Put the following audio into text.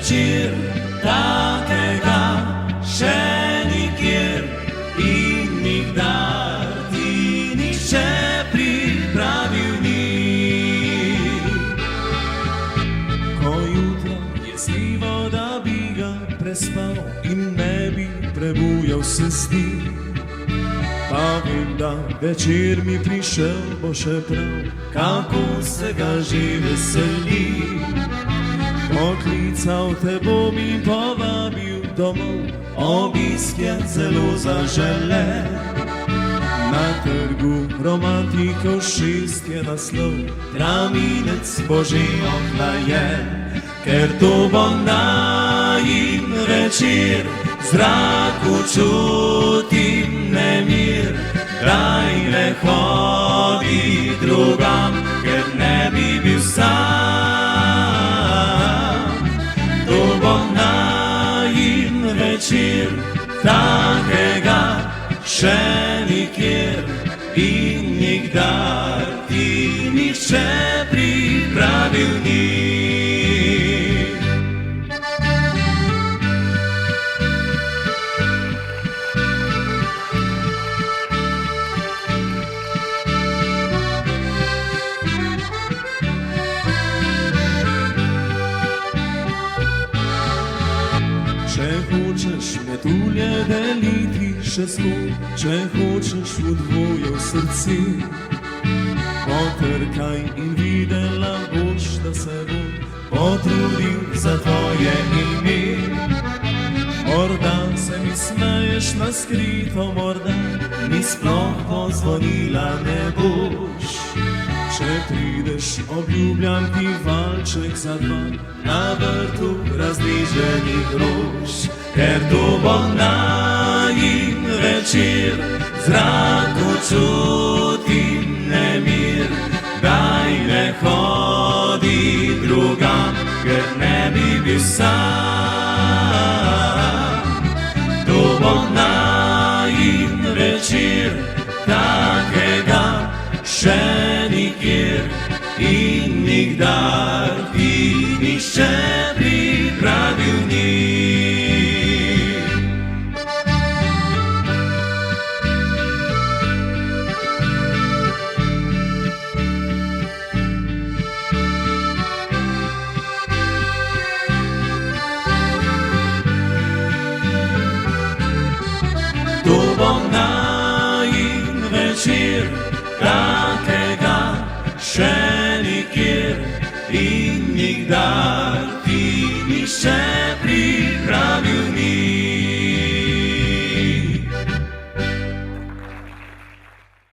večer, takega še nikjer in nikdar ti nihče pripravil ni. Ko jutro je sivo, da bi ga prespal in ne bi prebujal se zdi, pa vem, da večer mi prišel bo še prav, kako se ga že veseli. Poklical te bom in povabil domov, obisk je zelo zaželen. Na trgu romantikov 6 je naslov, traminec bo že ohlajen. Ker to bo najin večer, v zraku čutim nemir. Daj ne hodi drugam, ker ne bi bil sam. To bo najin večer, takega še nikjer in nikdar ti nihče pripravil ni. Če hočeš metulje deliti še skop, če hočeš v dvoje v srci, potrkaj in videla boš, da se bom potrudil za tvoje ime. Morda se mi smeješ na skrito, morda mi sploh pozvonila ne boš. Če prideš, obljubljam ti valček za dva na vrtu razliženih rož. Ker to bo najin večer, v zraku čutim nemir. Daj ne hodi drugam, ker ne bi bil sam. To bo najin večer, takega še nikjer in nikdar ti nihče pripravil ni. To bo najin večer, takega še nikjer in nikdar